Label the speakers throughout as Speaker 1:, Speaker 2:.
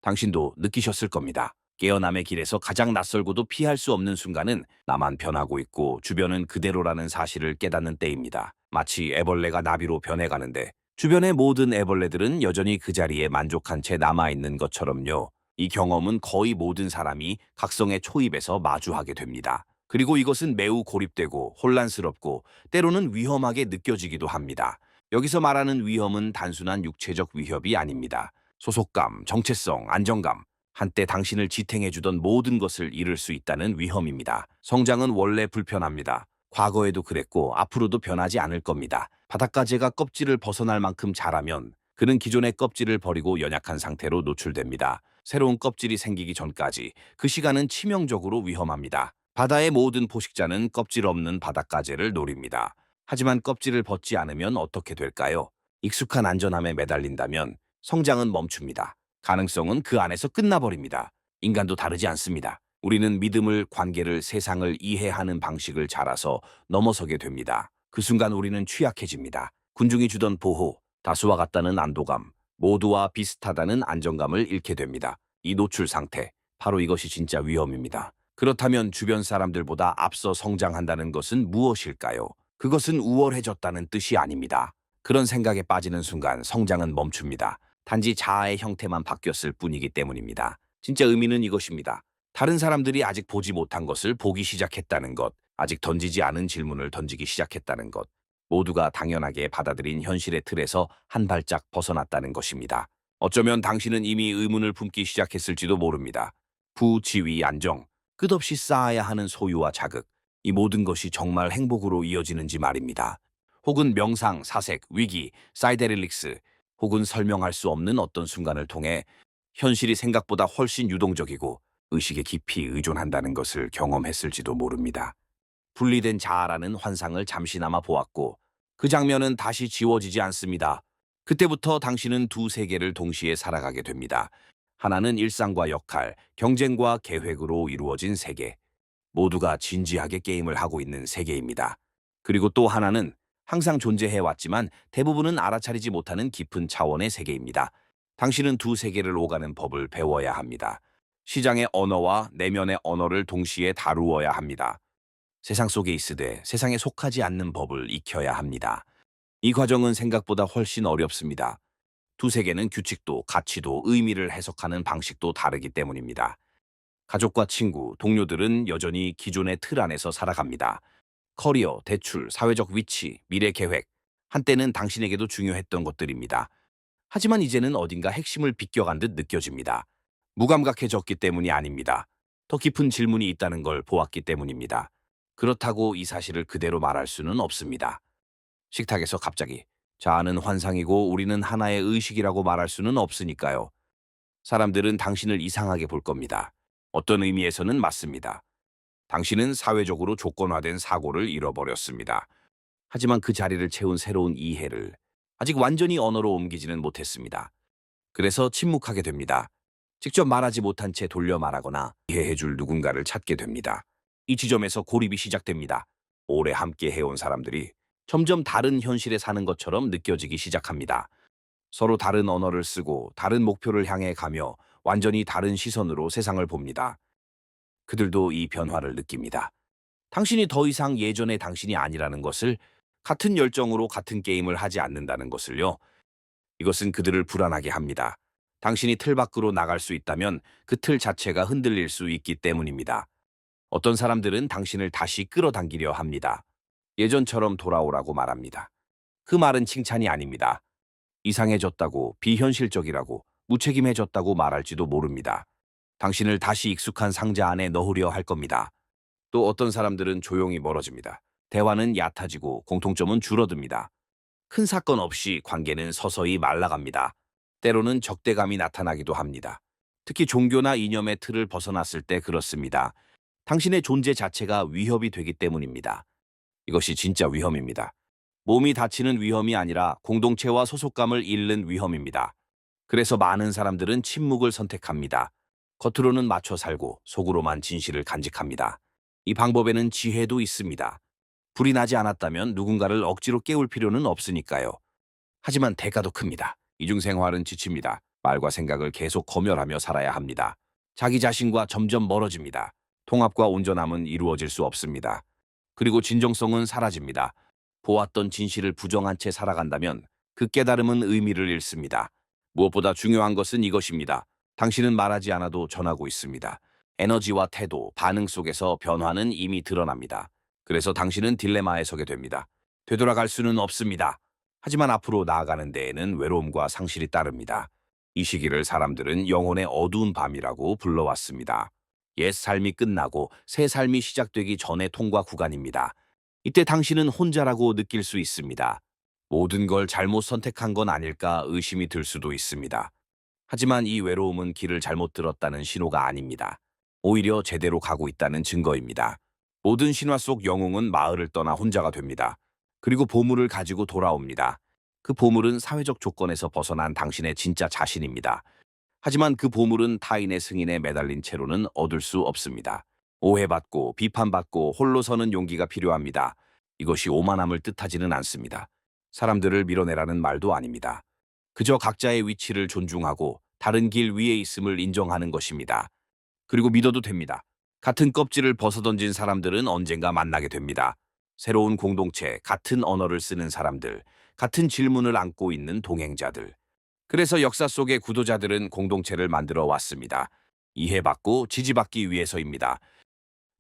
Speaker 1: 당신도 느끼셨을 겁니다. 깨어남의 길에서 가장 낯설고도 피할 수 없는 순간은 나만 변하고 있고 주변은 그대로라는 사실을 깨닫는 때입니다. 마치 애벌레가 나비로 변해가는데 주변의 모든 애벌레들은 여전히 그 자리에 만족한 채 남아있는 것처럼요. 이 경험은 거의 모든 사람이 각성의 초입에서 마주하게 됩니다. 그리고 이것은 매우 고립되고 혼란스럽고 때로는 위험하게 느껴지기도 합니다. 여기서 말하는 위험은 단순한 육체적 위협이 아닙니다. 소속감, 정체성, 안정감, 한때 당신을 지탱해주던 모든 것을 잃을 수 있다는 위험입니다. 성장은 원래 불편합니다. 과거에도 그랬고 앞으로도 변하지 않을 겁니다. 바닷가재가 껍질을 벗어날 만큼 자라면 그는 기존의 껍질을 버리고 연약한 상태로 노출됩니다. 새로운 껍질이 생기기 전까지 그 시간은 치명적으로 위험합니다. 바다의 모든 포식자는 껍질 없는 바닷가재를 노립니다. 하지만 껍질을 벗지 않으면 어떻게 될까요? 익숙한 안전함에 매달린다면 성장은 멈춥니다. 가능성은 그 안에서 끝나버립니다. 인간도 다르지 않습니다. 우리는 믿음을, 관계를, 세상을 이해하는 방식을 잘 알아서 넘어서게 됩니다. 그 순간 우리는 취약해집니다. 군중이 주던 보호, 다수와 같다는 안도감, 모두와 비슷하다는 안정감을 잃게 됩니다. 이 노출 상태, 바로 이것이 진짜 위험입니다. 그렇다면 주변 사람들보다 앞서 성장한다는 것은 무엇일까요? 그것은 우월해졌다는 뜻이 아닙니다. 그런 생각에 빠지는 순간 성장은 멈춥니다. 단지 자아의 형태만 바뀌었을 뿐이기 때문입니다. 진짜 의미는 이것입니다. 다른 사람들이 아직 보지 못한 것을 보기 시작했다는 것, 아직 던지지 않은 질문을 던지기 시작했다는 것, 모두가 당연하게 받아들인 현실의 틀에서 한 발짝 벗어났다는 것입니다. 어쩌면 당신은 이미 의문을 품기 시작했을지도 모릅니다. 부, 지위, 안정, 끝없이 쌓아야 하는 소유와 자극, 이 모든 것이 정말 행복으로 이어지는지 말입니다. 혹은 명상, 사색, 위기, 사이데릴릭스, 혹은 설명할 수 없는 어떤 순간을 통해 현실이 생각보다 훨씬 유동적이고 의식에 깊이 의존한다는 것을 경험했을지도 모릅니다. 분리된 자아라는 환상을 잠시나마 보았고 그 장면은 다시 지워지지 않습니다. 그때부터 당신은 두 세계를 동시에 살아가게 됩니다. 하나는 일상과 역할, 경쟁과 계획으로 이루어진 세계. 모두가 진지하게 게임을 하고 있는 세계입니다. 그리고 또 하나는 항상 존재해왔지만 대부분은 알아차리지 못하는 깊은 차원의 세계입니다. 당신은 두 세계를 오가는 법을 배워야 합니다. 시장의 언어와 내면의 언어를 동시에 다루어야 합니다. 세상 속에 있으되 세상에 속하지 않는 법을 익혀야 합니다. 이 과정은 생각보다 훨씬 어렵습니다. 두 세계는 규칙도 가치도 의미를 해석하는 방식도 다르기 때문입니다. 가족과 친구, 동료들은 여전히 기존의 틀 안에서 살아갑니다. 커리어, 대출, 사회적 위치, 미래 계획, 한때는 당신에게도 중요했던 것들입니다. 하지만 이제는 어딘가 핵심을 비껴간 듯 느껴집니다. 무감각해졌기 때문이 아닙니다. 더 깊은 질문이 있다는 걸 보았기 때문입니다. 그렇다고 이 사실을 그대로 말할 수는 없습니다. 식탁에서 갑자기 자아는 환상이고 우리는 하나의 의식이라고 말할 수는 없으니까요. 사람들은 당신을 이상하게 볼 겁니다. 어떤 의미에서는 맞습니다. 당신은 사회적으로 조건화된 사고를 잃어버렸습니다. 하지만 그 자리를 채운 새로운 이해를 아직 완전히 언어로 옮기지는 못했습니다. 그래서 침묵하게 됩니다. 직접 말하지 못한 채 돌려 말하거나 이해해줄 누군가를 찾게 됩니다. 이 지점에서 고립이 시작됩니다. 오래 함께 해온 사람들이 점점 다른 현실에 사는 것처럼 느껴지기 시작합니다. 서로 다른 언어를 쓰고 다른 목표를 향해 가며 완전히 다른 시선으로 세상을 봅니다. 그들도 이 변화를 느낍니다. 당신이 더 이상 예전의 당신이 아니라는 것을, 같은 열정으로 같은 게임을 하지 않는다는 것을요. 이것은 그들을 불안하게 합니다. 당신이 틀 밖으로 나갈 수 있다면 그 틀 자체가 흔들릴 수 있기 때문입니다. 어떤 사람들은 당신을 다시 끌어당기려 합니다. 예전처럼 돌아오라고 말합니다. 그 말은 칭찬이 아닙니다. 이상해졌다고, 비현실적이라고, 무책임해졌다고 말할지도 모릅니다. 당신을 다시 익숙한 상자 안에 넣으려 할 겁니다. 또 어떤 사람들은 조용히 멀어집니다. 대화는 얕아지고 공통점은 줄어듭니다. 큰 사건 없이 관계는 서서히 말라갑니다. 때로는 적대감이 나타나기도 합니다. 특히 종교나 이념의 틀을 벗어났을 때 그렇습니다. 당신의 존재 자체가 위협이 되기 때문입니다. 이것이 진짜 위험입니다. 몸이 다치는 위험이 아니라 공동체와 소속감을 잃는 위험입니다. 그래서 많은 사람들은 침묵을 선택합니다. 겉으로는 맞춰 살고 속으로만 진실을 간직합니다. 이 방법에는 지혜도 있습니다. 불이 나지 않았다면 누군가를 억지로 깨울 필요는 없으니까요. 하지만 대가도 큽니다. 이중생활은 지칩니다. 말과 생각을 계속 검열하며 살아야 합니다. 자기 자신과 점점 멀어집니다. 통합과 온전함은 이루어질 수 없습니다. 그리고 진정성은 사라집니다. 보았던 진실을 부정한 채 살아간다면 그 깨달음은 의미를 잃습니다. 무엇보다 중요한 것은 이것입니다. 당신은 말하지 않아도 전하고 있습니다. 에너지와 태도, 반응 속에서 변화는 이미 드러납니다. 그래서 당신은 딜레마에 서게 됩니다. 되돌아갈 수는 없습니다. 하지만 앞으로 나아가는 데에는 외로움과 상실이 따릅니다. 이 시기를 사람들은 영혼의 어두운 밤이라고 불러왔습니다. 옛 삶이 끝나고 새 삶이 시작되기 전의 통과 구간입니다. 이때 당신은 혼자라고 느낄 수 있습니다. 모든 걸 잘못 선택한 건 아닐까 의심이 들 수도 있습니다. 하지만 이 외로움은 길을 잘못 들었다는 신호가 아닙니다. 오히려 제대로 가고 있다는 증거입니다. 모든 신화 속 영웅은 마을을 떠나 혼자가 됩니다. 그리고 보물을 가지고 돌아옵니다. 그 보물은 사회적 조건에서 벗어난 당신의 진짜 자신입니다. 하지만 그 보물은 타인의 승인에 매달린 채로는 얻을 수 없습니다. 오해받고 비판받고 홀로 서는 용기가 필요합니다. 이것이 오만함을 뜻하지는 않습니다. 사람들을 밀어내라는 말도 아닙니다. 그저 각자의 위치를 존중하고 다른 길 위에 있음을 인정하는 것입니다. 그리고 믿어도 됩니다. 같은 껍질을 벗어던진 사람들은 언젠가 만나게 됩니다. 새로운 공동체, 같은 언어를 쓰는 사람들, 같은 질문을 안고 있는 동행자들. 그래서 역사 속의 구도자들은 공동체를 만들어 왔습니다. 이해받고 지지받기 위해서입니다.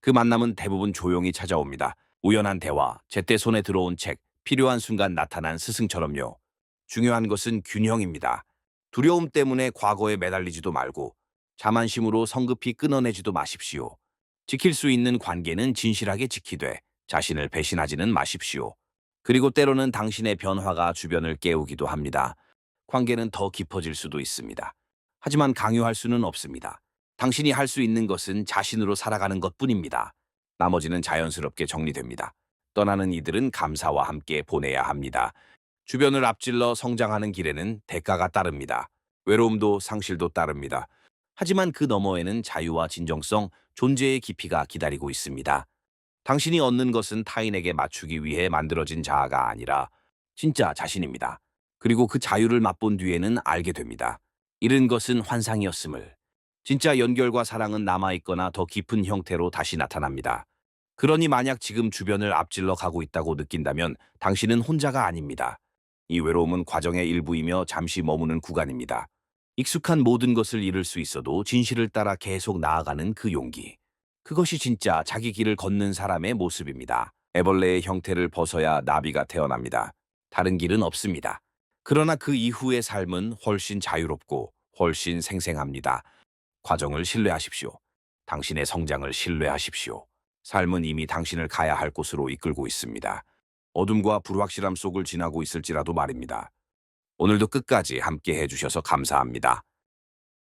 Speaker 1: 그 만남은 대부분 조용히 찾아옵니다. 우연한 대화, 제때 손에 들어온 책, 필요한 순간 나타난 스승처럼요. 중요한 것은 균형입니다. 두려움 때문에 과거에 매달리지도 말고 자만심으로 성급히 끊어내지도 마십시오. 지킬 수 있는 관계는 진실하게 지키되 자신을 배신하지는 마십시오. 그리고 때로는 당신의 변화가 주변을 깨우기도 합니다. 관계는 더 깊어질 수도 있습니다. 하지만 강요할 수는 없습니다. 당신이 할 수 있는 것은 자신으로 살아가는 것뿐입니다. 나머지는 자연스럽게 정리됩니다. 떠나는 이들은 감사와 함께 보내야 합니다. 주변을 앞질러 성장하는 길에는 대가가 따릅니다. 외로움도 상실도 따릅니다. 하지만 그 너머에는 자유와 진정성, 존재의 깊이가 기다리고 있습니다. 당신이 얻는 것은 타인에게 맞추기 위해 만들어진 자아가 아니라 진짜 자신입니다. 그리고 그 자유를 맛본 뒤에는 알게 됩니다. 잃은 것은 환상이었음을. 진짜 연결과 사랑은 남아있거나 더 깊은 형태로 다시 나타납니다. 그러니 만약 지금 주변을 앞질러 가고 있다고 느낀다면 당신은 혼자가 아닙니다. 이 외로움은 과정의 일부이며 잠시 머무는 구간입니다. 익숙한 모든 것을 잃을 수 있어도 진실을 따라 계속 나아가는 그 용기. 그것이 진짜 자기 길을 걷는 사람의 모습입니다. 애벌레의 형태를 벗어야 나비가 태어납니다. 다른 길은 없습니다. 그러나 그 이후의 삶은 훨씬 자유롭고 훨씬 생생합니다. 과정을 신뢰하십시오. 당신의 성장을 신뢰하십시오. 삶은 이미 당신을 가야 할 곳으로 이끌고 있습니다. 어둠과 불확실함 속을 지나고 있을지라도 말입니다. 오늘도 끝까지 함께 해주셔서 감사합니다.